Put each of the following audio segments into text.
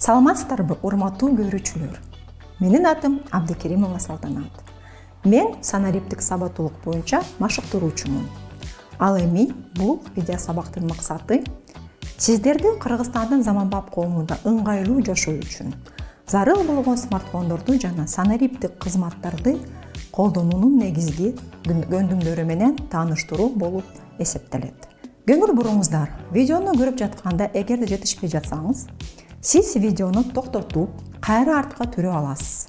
Саламатсыздарбы, урматтуу көрүүчүлөр. Менин атым Абдыкеримова Салтанат. Мен санариптик сабаттуулук боюнча машыктыруучумун. Ал эми бул видео сабактын максаты сиздерди Кыргызстандын заманбап коомунда ыңгайлуу жашоо үчүн зарыл болгон смартфондорду жана санариптик кызматтарды колдонуунун негизги көндүмдөрү менен тааныштыруу болуп эсептелет. Көңүл буруңуздар, видеону көрүп жатканда эгерде жетишпей жатсаңыз, сиз видеону токтотуп, кайра артка түрөп аласыз.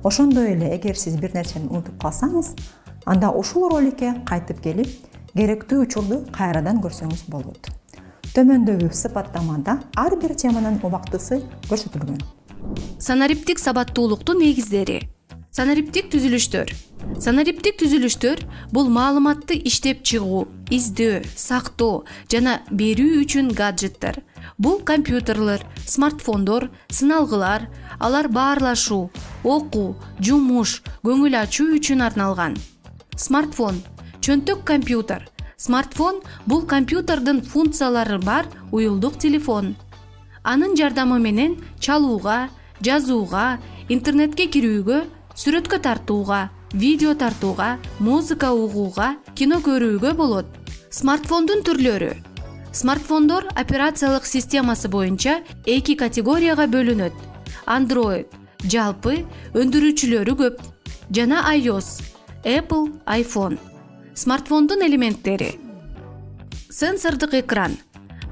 Ошондой эле, эгер сиз бир нерсени унутуп калсаңыз, анда ушул роликке кайтып келип, керектүү учурду кайрадан көрсөңүз болот. Төмөндөгү сыпаттамада ар бир теманын убактысы көрсөтүлгөн. Санариптик сабаттуулуктун негиздери. Санариптик түзүлүштөр. Санариптик түзүлүштөр бул маалыматты иштеп чыгуу, издөө, сактоо жана берүү үчүн гаджеттер. Бул компьютерлер, смартфондор, сыналгылар, алар баарлашуу, окуу, жумуш, көңүл ачуу үчүн арналган. Смартфон, чөнтөк компьютер. Смартфон бул компьютердин функциялары бар уюлдук телефон. Анын жардамы менен чалууга, жазууга, интернетке кирүүгө, сүрөткө тартууга, видео тартууга, музыка угууга, кино көрүүгө болот. Смартфондун түрлөрү. Смартфондор операциялык системасы боюнча эки категорияга бөлүнөт. Android, жалпы өндүрүүчүлөрү көп, жана iOS, Apple, iPhone. Смартфондун элементтери. Сенсордук экран.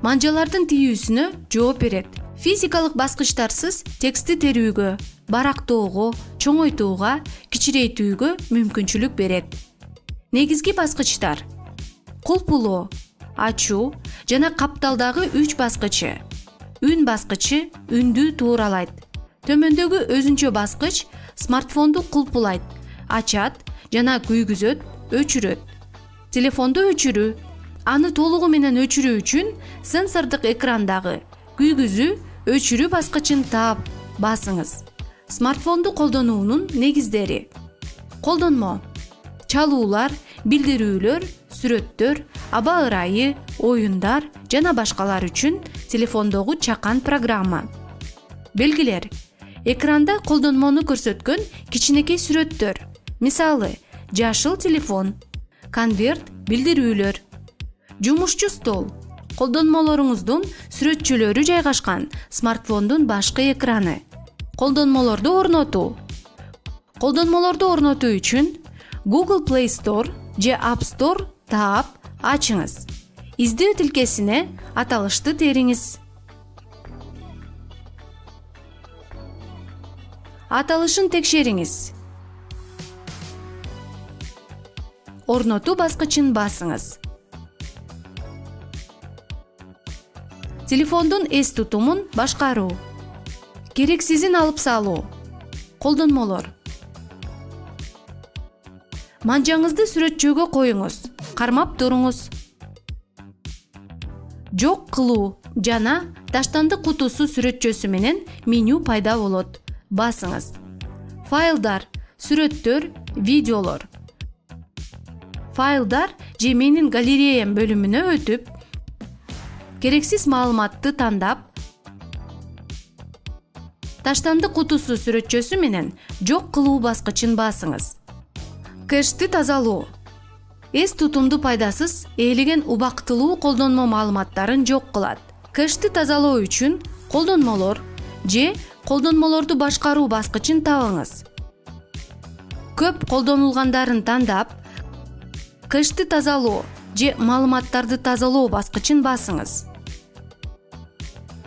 Манжалардын тийүүсүнө жооп берет. Физикалык баскычтарсыз текстти терүүгө, барактоого, чоңойтууга, кичирейтүүгө мүмкүнчүлүк берет. Негизги баскычтар: кулпулоо, ачуу жана капталдагы 3 баскычы. Үн баскычы үндү тууралайт. Төмөндөгү өзүнчө баскыч смартфонду кулпулайт, ачат жана күйгүзөт, өчүрөт. Телефонду өчүрүү. Аны толугу менен өчүрүү үчүн сенсордук экрандагы күйгүзүү, өчүрүү баскычын таап басыңыз. Смартфонду колдонуунун негиздери. Колдонмо: чалуулар, билдирүүлөр, сүрөттөр, аба ырайы, оюндар жана башкалар үчүн телефондогу чакан программа. Белгилер. Экранда колдонмону көрсөткөн кичинекей сүрөттөр. Мисалы, жашыл телефон, конверт, билдирүүлөр. Жумушчу стол. Колдонмолоруңуздун сүрөтчөлөрү жайгашкан смартфондун башкы экраны. Колдонмолорду орнотуу. Колдонмолорду орнотуу үчүн Google Play Store же App Store таап, ачыңыз. Издөө тилкесине аталышты териңиз. Аталышын текшериңиз. Орнотуу баскычын басыңыз. Телефондун эс тутумун башкаруу. Керексизин алып салуу. Колдонмолор. Манжаңызды сүрөтчөгө коюңуз, кармап туруңуз. Жок кылуу жана таштанды кутусу сүрөтчөсү менен меню пайда болот. Басыңыз. Файлдар, сүрөттөр, видеолор. Файлдар же менин галереям бөлүмүнө өтүп, керексиз маалыматты тандап, таштанды кутусу сүрөтчөсү менен жок кылуу баскычын басыңыз. Кэшти тазалоо. Эс тутумду пайдасыз ээлеген убактылуу колдонмо маалыматтарын жок кылат. Кэшти тазалоо үчүн колдонмолор же колдонмолорду башкаруу баскычын табыңыз. Көп колдонулгандарын тандап, кэшти тазалоо же маалыматтарды тазалоо баскычын басыңыз.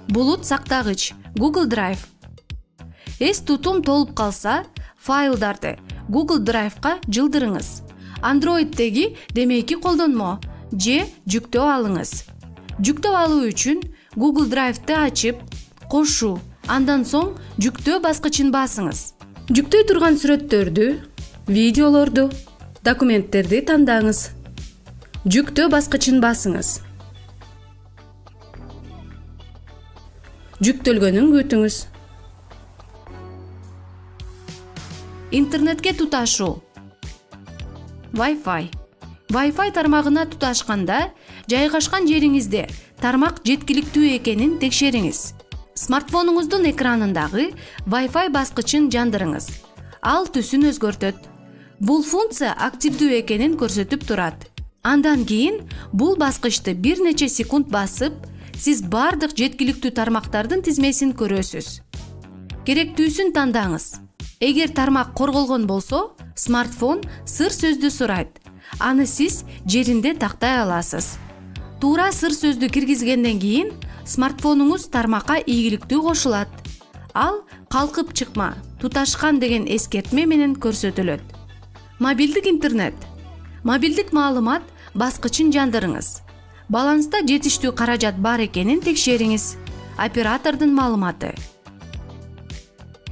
Булут сактагыч, Google Drive. Эс тутум толуп калса, файлдарды Google Drive'ка жылдырыңыз. Android'деги демейки колдонмо же жүктөө алыңыз. Жүктөө алуу үчүн Google Drive'ты ачып, кошуу, андан соң жүктөө баскычын басыңыз. Жүктөй турган сүрөттөрдү, видеолорду, документтерди тандаңыз. Жүктөө баскычын басыңыз. Жүктөлгөнүн күтүңүз. Интернетке туташуу. Wi-Fi. Wi-Fi тармагына туташканда жайгашкан жериңизде тармак жеткиликтүү экенин текшериңиз. Смартфонуңуздун экранындагы Wi-Fi баскычын жандырыңыз. Ал түсүн өзгөртөт. Бул функция активдүү экенин көрсөтүп турат. Андан кийин бул баскычты бир нече секунд басып, сиз бардык жеткиликтүү тармактардын тизмесин көрөсүз. Керектүүсүн тандаңыз. Эгер тармак корголгон болсо, смартфон сыр сөздү сурайт. Аны сиз жеринде тактай аласыз. Туура сыр сөздү киргизгенден кийин смартфонуңуз тармакка ийгиликтүү кошулат. Ал калкып чыкма, туташкан деген эскертме менен көрсөтүлөт. Мобилдик интернет. Мобилдик маалымат баскычын жандырыңыз. Баланста жетиштүү каражат бар экенин текшериңиз. Оператордун маалыматы.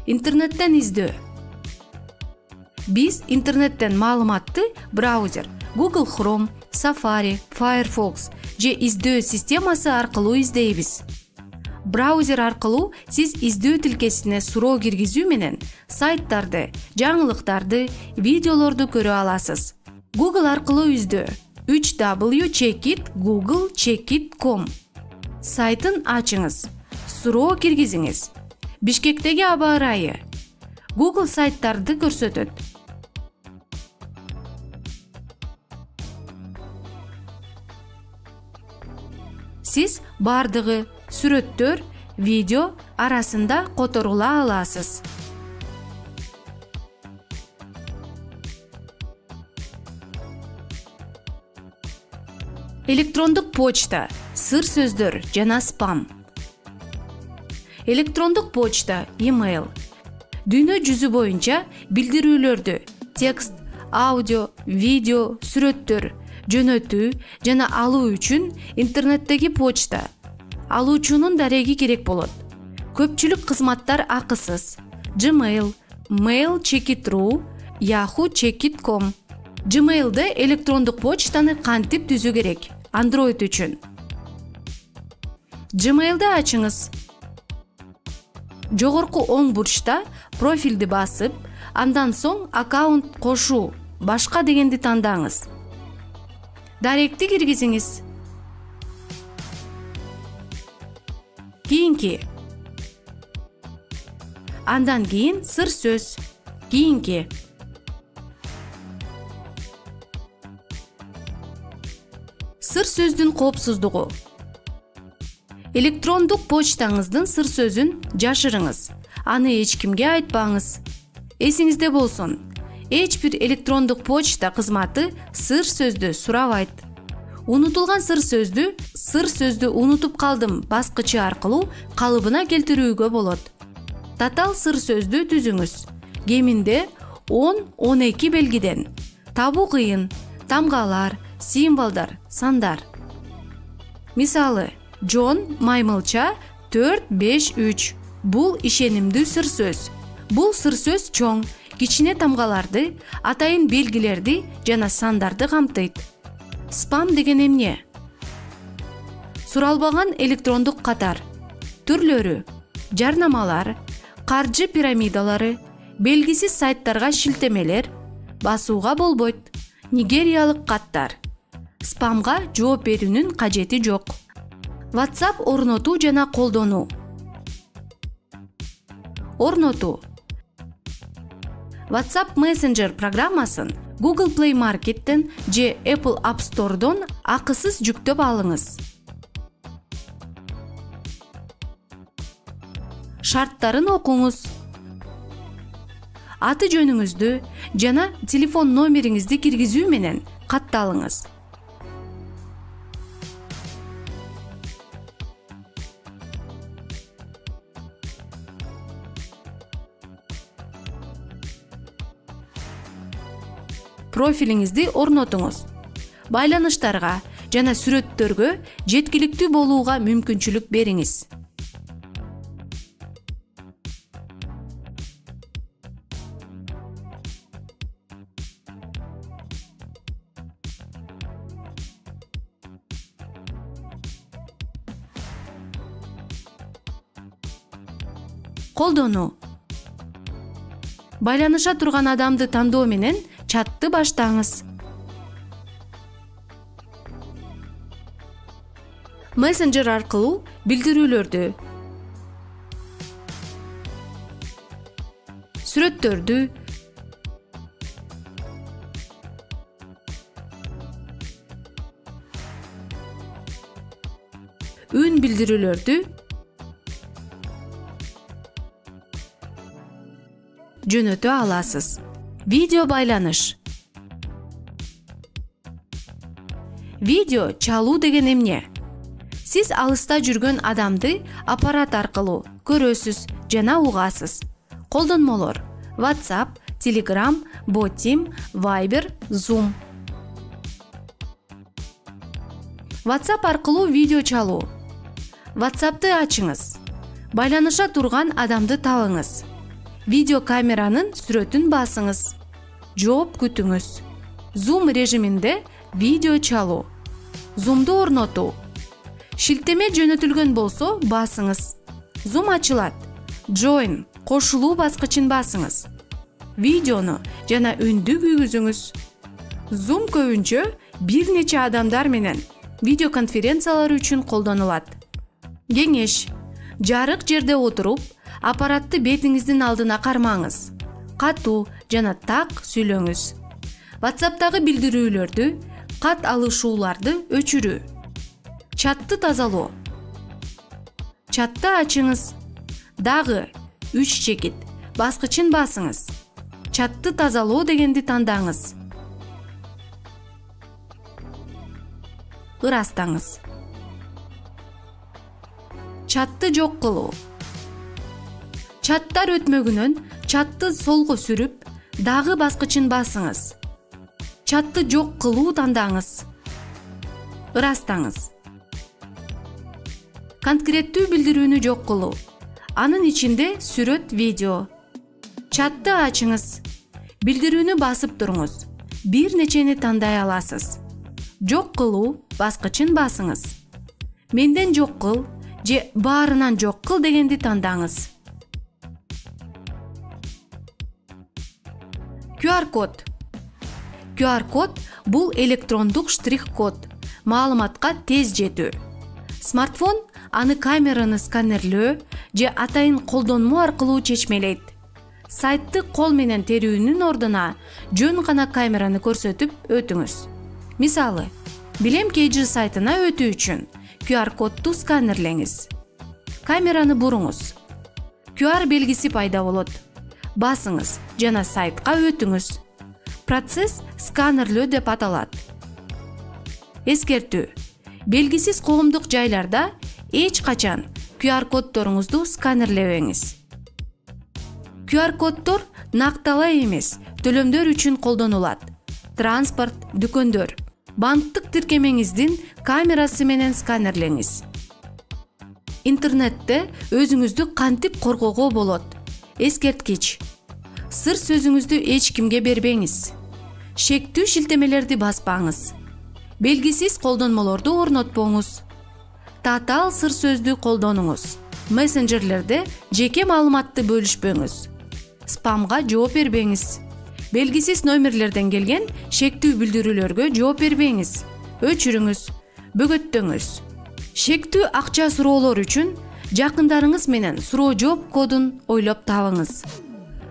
Интернеттен издөө. Биз интернеттен маалыматты браузер, Google Chrome, Safari, Firefox же издөө системасы аркылуу издейбиз. Браузер аркылуу сиз издөө тилкесине суроо киргизүү менен сайттарды, жаңылыктарды, видеолорду көрө аласыз. Google аркылуу издөө. www.checkit.google.checkit.com сайтын ачыңыз. Суроо киргизиңиз. Бишкектеги аба ырайы. Google сайттарды көрсөтөт. Сиз бардыгы сүрөттөр, видео арасында которула аласыз. Электрондук почта, сыр сөздөр жана спам. Электрондук почта, email. Дүйнө жүзү боюнча билдирүүлөрдү, текст, аудио, видео, сүрөттөр жөнөтүү жана алуу үчүн интернеттеги почта. Алуучунун дареги керек болот. Көпчүлүк кызматтар акысыз. Gmail, Mail Checkit.ru, Yahoo Checkit.com. Gmail'de электрондук почтаны кантип түзүү керек? Android үчүн. Gmail'de ачыңыз. Жогорку оң бурчта профилди басып, андан соң аккаунт кошуу, башка дегенди тандаңыз. Даректи киргизиңиз. Кийинки. Андан кийин сыр сөз. Кийинки. Сыр сөздүн коопсуздугу. Электрондук почтаңыздын сыр сөзүн жашырыңыз. Аны эч кимге айтпаңыз. Эсиңизде болсун, эч бир электрондук почта кызматы сыр сөздү сурабайт. Унутулган сыр сөздү унутуп калдым баскычы аркылуу калыбына келтирүүгө болот. Татаал сыр сөздү түзүңүз. Кеминде 10-12 белгиден. Табуу кыйын, тамгалар, символдар, сандар. Мисалы, John маймылча 453. Бул ишенимдүү сыр сөз. Бул сыр сөз чоң, кичине тамгаларды, атайын белгилерди жана сандарды камтыйт. Спам деген эмне? Суралбаган электрондук катар. Түрлөрү: жарнамалар, каржы пирамидалары, белгисиз сайттарга шилтемелер, басууга болбойт. Нигериялык каттар. Спамга жооп берүүнүн кажети жок. WhatsApp орнотуу жана колдонуу. Орнотуу. WhatsApp Messenger программасын Google Play Market'ten же Apple App Store'дон акысыз жүктөп алыңыз. Шарттарын окуңуз. Аты жөнүңүздү жана телефон номериңизди киргизүү менен катталыңыз. Профилиңизди орнотуңуз. Байланыштарга жана сүрөттөргө жеткиликтүү болууга мүмкүнчүлүк бериңиз. Колдонуу. Байланыша турган адамды тандоо менен чатты баштаңыз. Мессенджер аркылуу билдирүүлөрдү, сүрөттөрдү, үн билдирүүлөрдү жөнөтө аласыз. Видео байланыш. Видео чалуу деген эмне? Сиз алыста жүргөн адамды аппарат аркылуу көрөсүз жана угасыз. Колдонмолор: WhatsApp, Telegram, Bottim, Viber, Zoom. WhatsApp аркылуу видео чалуу. WhatsApp'ты ачыңыз. Байланыша турган адамды табыңыз. Видео камеранын сүрөтүн басыңыз. Жооп күтүңүз. Zoom режиминде видео чалуу. Zoom'ду орнотуу. Шилтеме жөнөтүлгөн болсо басыңыз. Zoom ачылат. Join кошулуу баскычын басыңыз. Видеону жана үндү күйгүзүңүз. Zoom көбүнчө бир нече адамдар менен видеоконференциялар үчүн колдонулат. Кеңеш: жарык жерде отуруп, аппаратты бетиңиздин алдына кармаңыз. Катуу жана так сүйлөңүз. WhatsApp'тагы билдирүүлөрдү, кат алышууларды өчүрүү. Чатты тазалоо. Чатты ачыңыз. Дагы 3 чекит баскычын басыңыз. Чатты тазалоо дегенди тандаңыз. Ырастаңыз. Чатты жок кылуу. Чаттар өтмөгүнөн чатты солго сүрүп, дагы баскычын басыңыз. Чатты жок кылуу тандаңыз. Ырастаңыз. Конкреттүү билдирүүнү жок кылуу. Анын ичинде сүрөт, видео. Чатты ачыңыз. Билдирүүнү басып туруңуз. Бир нечени тандай аласыз. Жок кылуу баскычын басыңыз. Менден жок кыл же баарынан жок кыл дегенди тандаңыз. QR-код. QR-код бул электрондук штрих-код. Маалыматка тез жетүү. Смартфон аны камераны сканерлөө же атайын колдонмо аркылуу чечмелейт. Сайтты кол менен терүүнүн ордуна жөн гана камераны көрсөтүп өтүңүз. Мисалы, Билем KG сайтына өтүү үчүн QR-кодду сканерлеңиз. Камераны буруңуз. QR белгиси пайда болот. Басыңыз жана сайтка өтүңүз. Процесс сканерлөө деп аталат. Эскертүү: белгисиз коомдук жайларда эч качан QR-коддоруңузду сканерлебеңиз. QR-коддор накталай эмес төлөмдөр үчүн колдонулат. Транспорт, дүкөндөр. Банктык тиркемеңиздин камерасы менен сканерлеңиз. Интернетте өзүңүздү кантип коргоого болот? Эскерткич: сыр сөзүңүздү эч кимге бербеңиз. Шектүү шилтемелерди баспаңыз. Белгисиз колдонмолорду орнотпоңуз. Татаал сыр сөздү колдонуңуз. Мессенджерлерде жеке маалыматты бөлүшпөңүз. Спамга жооп бербеңиз. Белгисиз номерлерден келген шектүү билдирүүлөргө жооп бербеңиз. Өчүрүңүз, бөгөттөңүз. Шектүү акча суроолор үчүн жакындарыңыз менен суроо жооп кодун ойлоп табыңыз.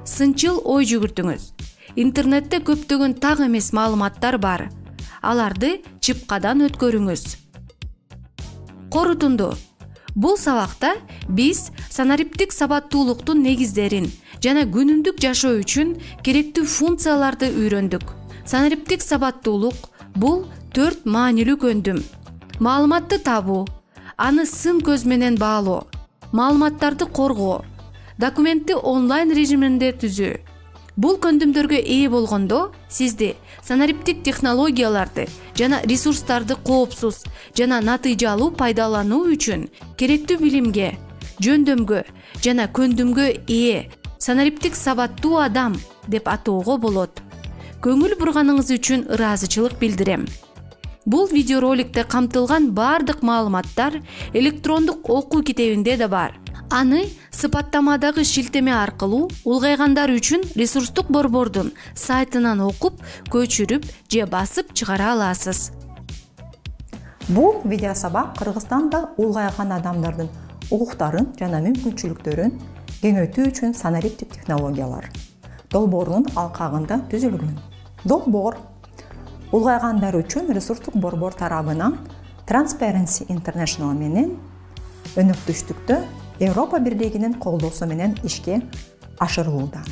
Сынчыл ой жүгүртүңүз. Интернетте көптөгөн так эмес маалыматтар бар. Аларды чыпкадан өткөрүңүз. Корутунду: бул сабакта биз санариптик сабаттуулуктун негиздерин жана күнүмдүк жашоо үчүн керектүү функцияларды үйрөндүк. Санариптик сабаттуулук бул 4 маанилүү көндүм. Маалыматты табуу, аны сын көз менен баалоо, маалыматтарды коргоо, документти онлайн режиминде түзүү. Бул көндүмдөргө ээ болгондо сизди санариптик технологияларды жана ресурстарды коопсуз жана натыйжалуу пайдалануу үчүн керектүү билимге, жөндөмгө жана көндүмгө ээ санариптик сабаттуу адам деп атоого болот. Көңүл бурганыңыз үчүн ыраазычылык билдирем. Бул видеороликте камтылган бардык маалыматтар электрондук окуу китебинде да бар. Аны сыпаттамадагы шилтеме аркылуу улгайгандар үчүн ресурстук борбордун сайтынан окуп, көчүрүп же басып чыгара аласыз. Бул видеосабак Кыргызстанда улгайган адамдардын укуктарын жана мүмкүнчүлүктөрүн кеңейтүү үчүн санариптик технологиялар долбоорунун алкагында түзүлгөн. Долбоор улгайгандар үчүн ресурстук борбор тарабынан Transparency International менен өнөктөштүктө Европа Бирлигинин колдоосу менен ишке ашырылууда.